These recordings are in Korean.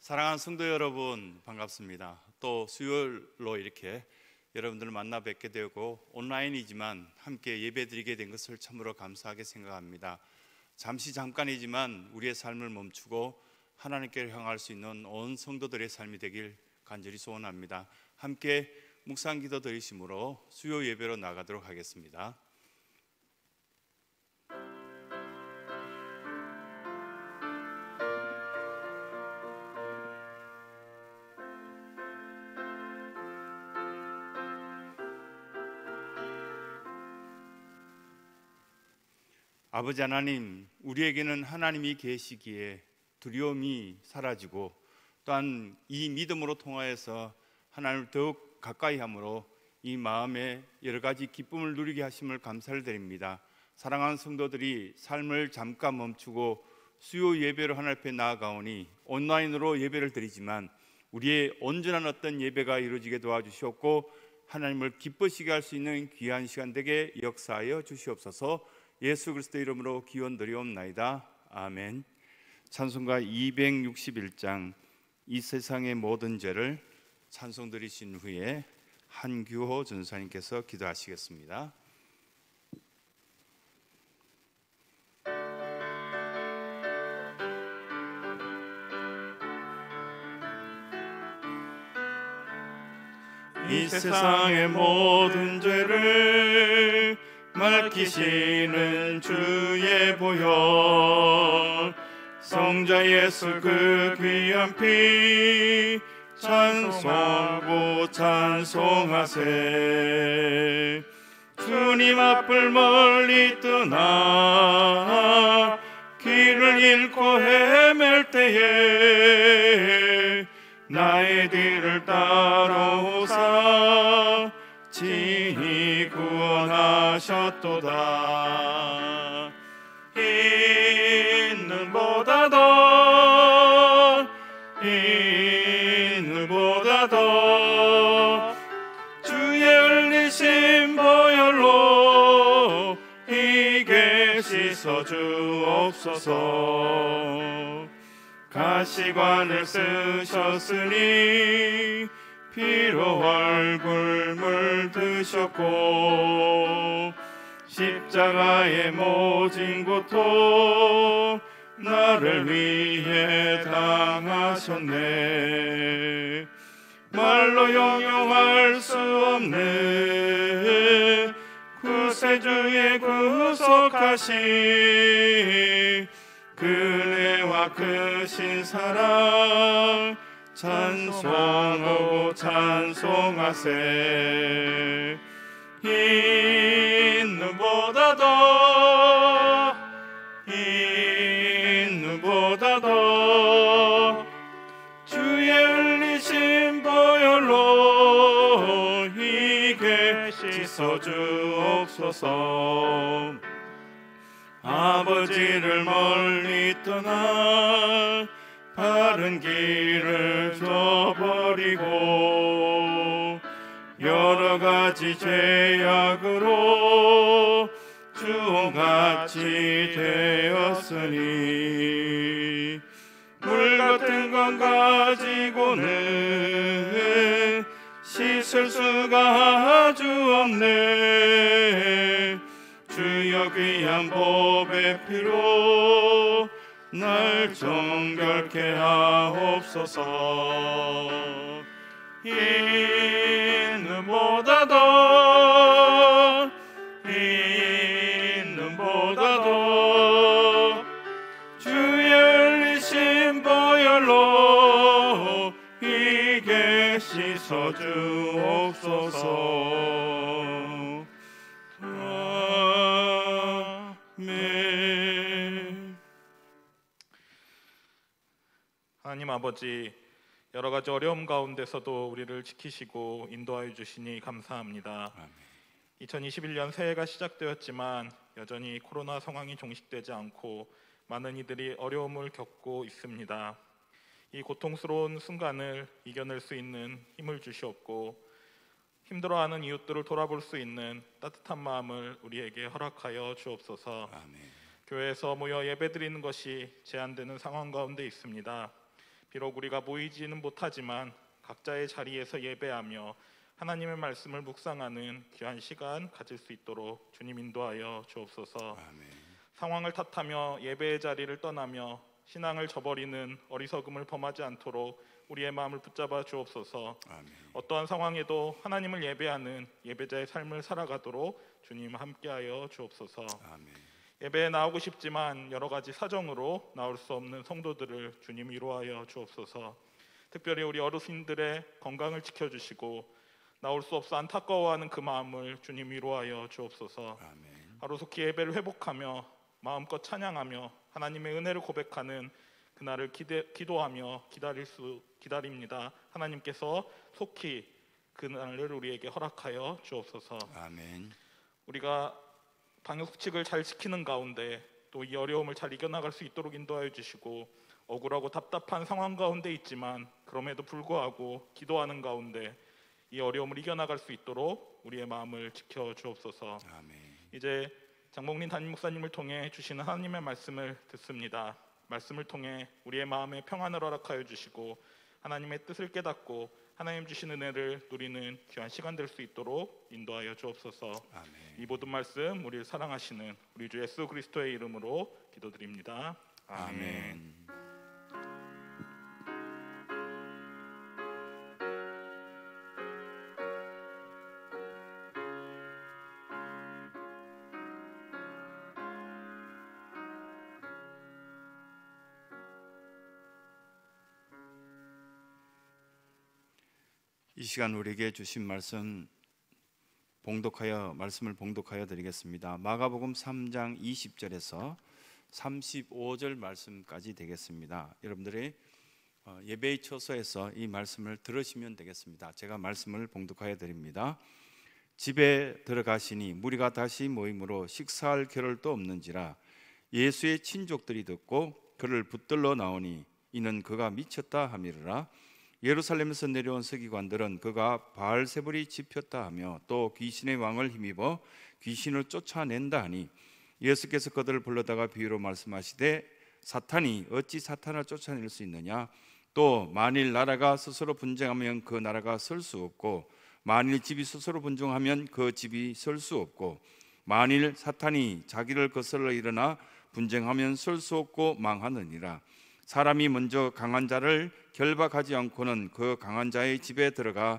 사랑하는 성도 여러분, 반갑습니다. 또 수요일로 이렇게 여러분들을 만나 뵙게 되고 온라인이지만 함께 예배드리게 된 것을 참으로 감사하게 생각합니다. 잠깐이지만 우리의 삶을 멈추고 하나님께로 향할 수 있는 온 성도들의 삶이 되길 간절히 소원합니다. 함께 묵상 기도 드리심으로 수요 예배로 나가도록 하겠습니다. 아버지 하나님, 우리에게는 하나님이 계시기에 두려움이 사라지고 또한 이 믿음으로 통하여서 하나님을 더욱 가까이 함으로 이 마음에 여러 가지 기쁨을 누리게 하심을 감사를 드립니다. 사랑하는 성도들이 삶을 잠깐 멈추고 수요 예배로 하나님 앞에 나아가오니 온라인으로 예배를 드리지만 우리의 온전한 어떤 예배가 이루어지게 도와주시옵고 하나님을 기쁘시게 할 수 있는 귀한 시간 되게 역사하여 주시옵소서. 예수 그리스도 이름으로 기원드리옵나이다. 아멘. 찬송가 261장 이 세상의 모든 죄를 찬송 드리신 후에 한규호 전사님께서 기도하시겠습니다. 이 세상의 모든 죄를 밝히시는 주의 보혈, 성자 예수 그 귀한 피 찬송하고 찬송하세. 주님 앞을 멀리 떠나 길을 잃고 헤맬 때에 나의 뒤를 따라오사 친히 구원하셨도다. 있는 보다 더 주의 흘리신 보혈로 이게 씻어 주옵소서. 가시관을 쓰셨으니 피로 얼굴 물드셨고 십자가의 모진 고통 나를 위해 당하셨네. 말로 형용할 수 없는 구세주의 구속하신 그네와 크신 사랑 찬송하고 찬송하세. 있는 보다 더 주의 흘리신 보혈로 이게 씻어 주옵소서. 아버지를 멀리 떠나 바른 길을 저버리고 여러 가지 죄악으로 주홍같이 되었으니 물 같은 건 가지고는 씻을 수가 아주 없네. 주여 귀한 법의 피로 날 정결케 하옵소서. 있는 보다 더 주의 흘리신 보혈로 이게 씻어 주옵소서. 아멘. 하나님 아버지, 여러 가지 어려움 가운데서도 우리를 지키시고 인도하여 주시니 감사합니다. 아멘. 2021년 새해가 시작되었지만 여전히 코로나 상황이 종식되지 않고 많은 이들이 어려움을 겪고 있습니다. 이 고통스러운 순간을 이겨낼 수 있는 힘을 주시옵고 힘들어하는 이웃들을 돌아볼 수 있는 따뜻한 마음을 우리에게 허락하여 주옵소서. 아멘. 교회에서 모여 예배드리는 것이 제한되는 상황 가운데 있습니다. 비록 우리가 모이지는 못하지만 각자의 자리에서 예배하며 하나님의 말씀을 묵상하는 귀한 시간 가질 수 있도록 주님 인도하여 주옵소서. 아멘. 상황을 탓하며 예배의 자리를 떠나며 신앙을 저버리는 어리석음을 범하지 않도록 우리의 마음을 붙잡아 주옵소서. 아멘. 어떠한 상황에도 하나님을 예배하는 예배자의 삶을 살아가도록 주님 함께하여 주옵소서. 아멘. 예배에 나오고 싶지만 여러 가지 사정으로 나올 수 없는 성도들을 주님 위로하여 주옵소서. 특별히 우리 어르신들의 건강을 지켜주시고 나올 수 없어 안타까워하는 그 마음을 주님 위로하여 주옵소서. 아멘. 하루속히 예배를 회복하며 마음껏 찬양하며 하나님의 은혜를 고백하는 그날을 기도하며 기다립니다. 하나님께서 속히 그날을 우리에게 허락하여 주옵소서. 아멘. 우리가 방역수칙을 잘 지키는 가운데 또 이 어려움을 잘 이겨나갈 수 있도록 인도하여 주시고 억울하고 답답한 상황 가운데 있지만 그럼에도 불구하고 기도하는 가운데 이 어려움을 이겨나갈 수 있도록 우리의 마음을 지켜 주옵소서. 아멘. 이제 장봉린 담임 목사님을 통해 주시는 하나님의 말씀을 듣습니다. 말씀을 통해 우리의 마음에 평안을 허락하여 주시고 하나님의 뜻을 깨닫고 하나님 주신 은혜를 누리는 귀한 시간 될 수 있도록 인도하여 주옵소서. 아멘. 이 모든 말씀 우리를 사랑하시는 우리 주 예수 그리스도의 이름으로 기도드립니다. 아멘. 아멘. 이 시간 우리에게 주신 말씀을 봉독하여 드리겠습니다. 마가복음 3장 20절에서 35절 말씀까지 되겠습니다. 여러분들이 예배의 처소에서 이 말씀을 들으시면 되겠습니다. 제가 말씀을 봉독하여 드립니다. 집에 들어가시니 무리가 다시 모임으로 식사할 겨를도 없는지라 예수의 친족들이 듣고 그를 붙들러 나오니 이는 그가 미쳤다 하미르라. 예루살렘에서 내려온 서기관들은 그가 바알세불이 집혔다 하며 또 귀신의 왕을 힘입어 귀신을 쫓아낸다 하니 예수께서 그들을 불러다가 비유로 말씀하시되 사탄이 어찌 사탄을 쫓아낼 수 있느냐. 또 만일 나라가 스스로 분쟁하면 그 나라가 설 수 없고 만일 집이 스스로 분쟁하면 그 집이 설 수 없고 만일 사탄이 자기를 거슬러 일어나 분쟁하면 설 수 없고 망하느니라. 사람이 먼저 강한 자를 결박하지 않고는 그 강한 자의 집에 들어가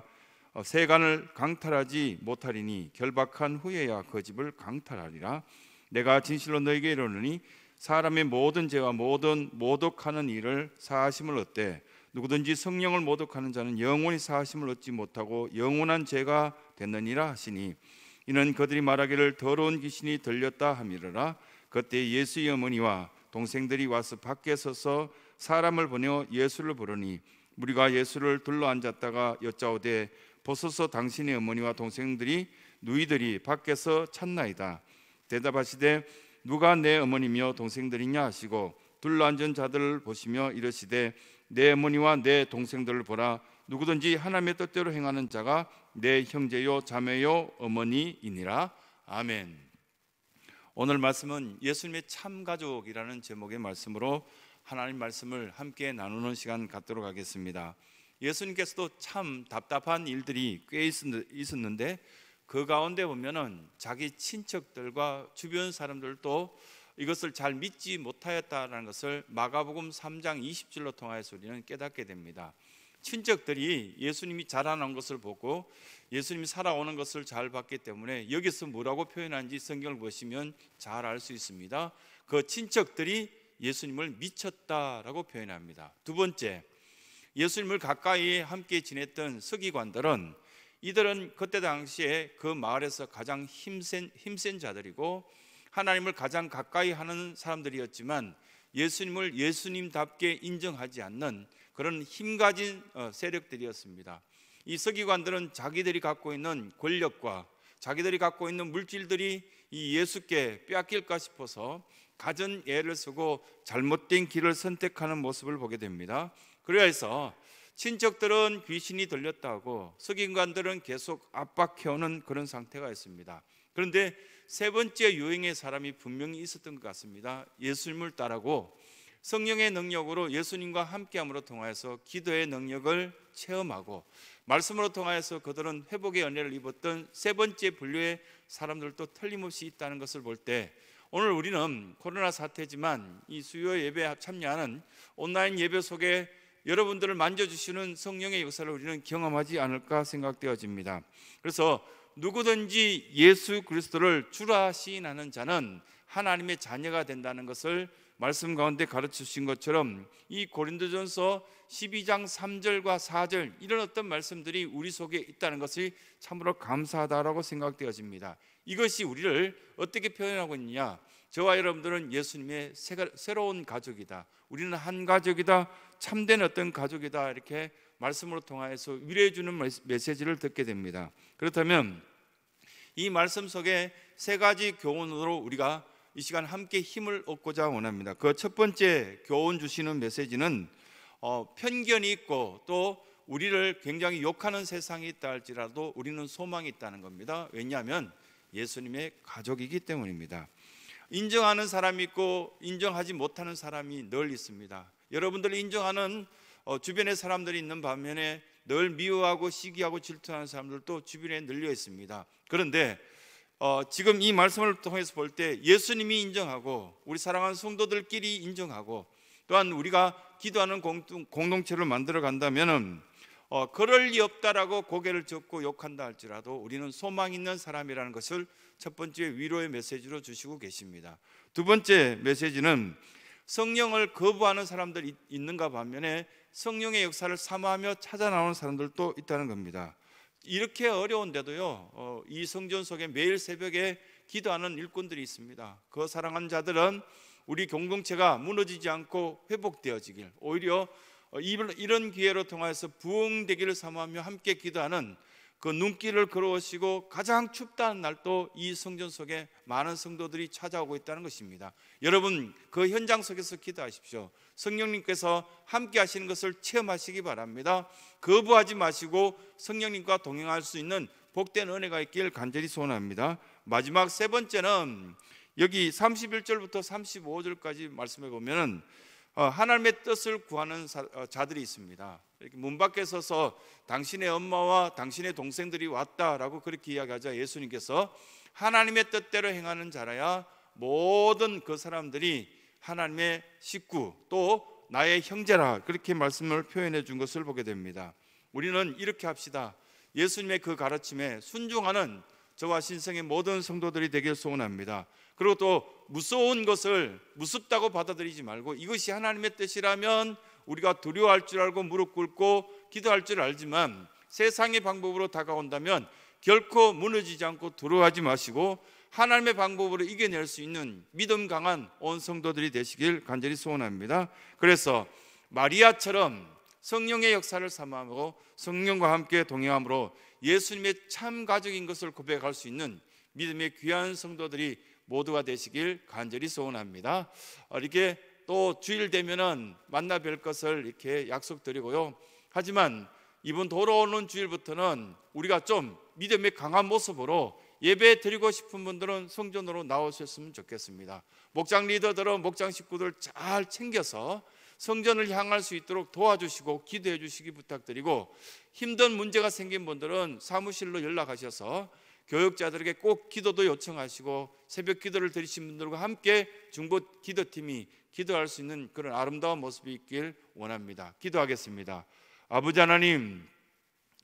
세간을 강탈하지 못하리니 결박한 후에야 그 집을 강탈하리라. 내가 진실로 너에게 이르노니 사람의 모든 죄와 모든 모독하는 일을 사하심을 얻되 누구든지 성령을 모독하는 자는 영원히 사하심을 얻지 못하고 영원한 죄가 됐느니라 하시니 이는 그들이 말하기를 더러운 귀신이 들렸다 하미르라. 그때 예수의 어머니와 동생들이 와서 밖에 서서 사람을 보내어 예수를 부르니 무리가 예수를 둘러앉았다가 여짜오되 벗어서 당신의 어머니와 동생들이 누이들이 밖에서 찾나이다. 대답하시되 누가 내 어머니며 동생들이냐 하시고 둘러앉은 자들을 보시며 이르시되 내 어머니와 내 동생들을 보라. 누구든지 하나님의 뜻대로 행하는 자가 내 형제요 자매요 어머니이니라. 아멘. 오늘 말씀은 예수님의 참가족이라는 제목의 말씀으로 하나님 말씀을 함께 나누는 시간 갖도록 하겠습니다. 예수님께서도 참 답답한 일들이 꽤 있었는데 그 가운데 보면은 자기 친척들과 주변 사람들도 이것을 잘 믿지 못하였다는 것을 마가복음 3장 20절로 통하여서 우리는 깨닫게 됩니다. 친척들이 예수님이 자라난 것을 보고 예수님이 살아오는 것을 잘 봤기 때문에 여기서 뭐라고 표현하는지 성경을 보시면 잘 알 수 있습니다. 그 친척들이 예수님을 미쳤다라고 표현합니다. 두 번째, 예수님을 가까이 함께 지냈던 서기관들은 이들은 그때 당시에 그 마을에서 가장 힘센 자들이고 하나님을 가장 가까이 하는 사람들이었지만 예수님을 예수님답게 인정하지 않는 그런 힘가진 세력들이었습니다. 이 서기관들은 자기들이 갖고 있는 권력과 자기들이 갖고 있는 물질들이 이 예수께 빼앗길까 싶어서 가진 애를 쓰고 잘못된 길을 선택하는 모습을 보게 됩니다. 그래서 친척들은 귀신이 들렸다고 서기관들은 계속 압박해오는 그런 상태가 있습니다. 그런데 세 번째 유행의 사람이 분명히 있었던 것 같습니다. 예수님을 따르고 성령의 능력으로 예수님과 함께함으로 통하여서 기도의 능력을 체험하고 말씀으로 통하여서 그들은 회복의 은혜를 입었던 세 번째 분류의 사람들도 틀림없이 있다는 것을 볼 때 오늘 우리는 코로나 사태지만 이 수요 예배에 참여하는 온라인 예배 속에 여러분들을 만져주시는 성령의 역사를 우리는 경험하지 않을까 생각되어집니다. 그래서 누구든지 예수 그리스도를 주라 시인하는 자는 하나님의 자녀가 된다는 것을 말씀 가운데 가르쳐 주신 것처럼 이 고린도전서 12장 3절과 4절 이런 어떤 말씀들이 우리 속에 있다는 것이 참으로 감사하다라고 생각되어집니다. 이것이 우리를 어떻게 표현하고 있느냐? 저와 여러분들은 예수님의 새로운 가족이다, 우리는 한 가족이다, 참된 어떤 가족이다, 이렇게 말씀으로 통하여서 위로해 주는 메시지를 듣게 됩니다. 그렇다면 이 말씀 속에 세 가지 교훈으로 우리가 이 시간 함께 힘을 얻고자 원합니다. 그 첫 번째 교훈 주시는 메시지는 편견이 있고 또 우리를 굉장히 욕하는 세상이 있다 할지라도 우리는 소망이 있다는 겁니다. 왜냐하면 예수님의 가족이기 때문입니다. 인정하는 사람이 있고 인정하지 못하는 사람이 늘 있습니다. 여러분들 인정하는 주변의 사람들이 있는 반면에 늘 미워하고 시기하고 질투하는 사람들도 주변에 늘려 있습니다. 그런데 지금 이 말씀을 통해서 볼 때 예수님이 인정하고 우리 사랑하는 성도들끼리 인정하고 또한 우리가 기도하는 공동체를 만들어 간다면 그럴 리 없다라고 고개를 젓고 욕한다 할지라도 우리는 소망 있는 사람이라는 것을 첫 번째 위로의 메시지로 주시고 계십니다. 두 번째 메시지는 성령을 거부하는 사람들이 있는가 반면에 성령의 역사를 사모하며 찾아 나오는 사람들도 있다는 겁니다. 이렇게 어려운데도요, 이 성전 속에 매일 새벽에 기도하는 일꾼들이 있습니다. 그 사랑하는 자들은 우리 공동체가 무너지지 않고 회복되어지길, 오히려 이런 기회로 통해서 부흥되기를 사모하며 함께 기도하는 그 눈길을 걸어오시고 가장 춥다는 날도 이 성전 속에 많은 성도들이 찾아오고 있다는 것입니다. 여러분 그 현장 속에서 기도하십시오. 성령님께서 함께 하시는 것을 체험하시기 바랍니다. 거부하지 마시고 성령님과 동행할 수 있는 복된 은혜가 있길 간절히 소원합니다. 마지막 세 번째는 여기 31절부터 35절까지 말씀해 보면 하나님의 뜻을 구하는 자들이 있습니다. 이렇게 문 밖에 서서 당신의 엄마와 당신의 동생들이 왔다라고 그렇게 이야기하자 예수님께서 하나님의 뜻대로 행하는 자라야 모든 그 사람들이 하나님의 식구 또 나의 형제라 그렇게 말씀을 표현해 준 것을 보게 됩니다. 우리는 이렇게 합시다. 예수님의 그 가르침에 순종하는 저와 신성의 모든 성도들이 되길 소원합니다. 그리고 또 무서운 것을 무섭다고 받아들이지 말고 이것이 하나님의 뜻이라면 우리가 두려워할 줄 알고 무릎 꿇고 기도할 줄 알지만 세상의 방법으로 다가온다면 결코 무너지지 않고 두려워하지 마시고 하나님의 방법으로 이겨낼 수 있는 믿음 강한 온 성도들이 되시길 간절히 소원합니다. 그래서 마리아처럼 성령의 역사를 사모하고 성령과 함께 동행함으로 예수님의 참 가족인 것을 고백할 수 있는 믿음의 귀한 성도들이 모두가 되시길 간절히 소원합니다. 이렇게 또 주일 되면은 만나 뵐 것을 이렇게 약속드리고요. 하지만 이번 돌아오는 주일부터는 우리가 좀 믿음의 강한 모습으로 예배 드리고 싶은 분들은 성전으로 나오셨으면 좋겠습니다. 목장 리더들은 목장 식구들 잘 챙겨서 성전을 향할 수 있도록 도와주시고 기도해 주시기 부탁드리고 힘든 문제가 생긴 분들은 사무실로 연락하셔서 교육자들에게 꼭 기도도 요청하시고 새벽 기도를 드리신 분들과 함께 중보 기도팀이 기도할 수 있는 그런 아름다운 모습이 있길 원합니다. 기도하겠습니다. 아버지 하나님,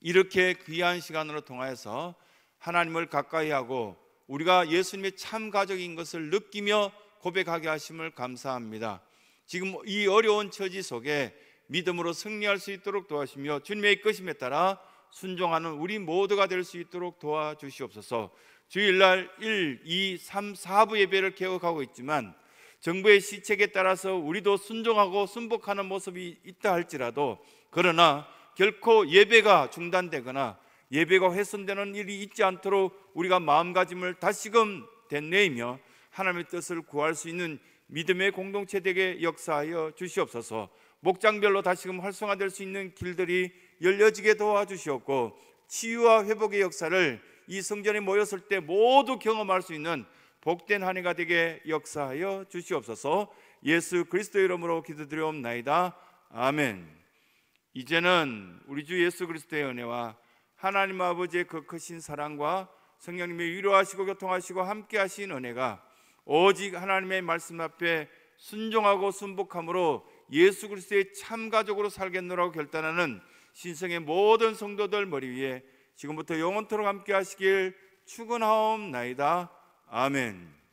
이렇게 귀한 시간으로 통하여서 하나님을 가까이 하고 우리가 예수님의 참 가족인 것을 느끼며 고백하게 하심을 감사합니다. 지금 이 어려운 처지 속에 믿음으로 승리할 수 있도록 도와주시며 주님의 이끄심에 따라 순종하는 우리 모두가 될 수 있도록 도와주시옵소서. 주일날 1, 2, 3, 4부 예배를 개혁하고 있지만 정부의 시책에 따라서 우리도 순종하고 순복하는 모습이 있다 할지라도 그러나 결코 예배가 중단되거나 예배가 훼손되는 일이 있지 않도록 우리가 마음가짐을 다시금 되뇌이며 하나님의 뜻을 구할 수 있는 믿음의 공동체 되게 역사하여 주시옵소서. 목장별로 다시금 활성화될 수 있는 길들이 열려지게 도와주시옵고 치유와 회복의 역사를 이 성전에 모였을 때 모두 경험할 수 있는 복된 한 해가 되게 역사하여 주시옵소서. 예수 그리스도의 이름으로 기도드리옵나이다. 아멘. 이제는 우리 주 예수 그리스도의 은혜와 하나님 아버지의 그 크신 사랑과 성령님의 위로하시고 교통하시고 함께 하신 은혜가 오직 하나님의 말씀 앞에 순종하고 순복함으로 예수 그리스도의 참 가족으로 살겠노라고 결단하는 신성의 모든 성도들 머리 위에 지금부터 영원토록 함께 하시길 축원하옵나이다. 아멘.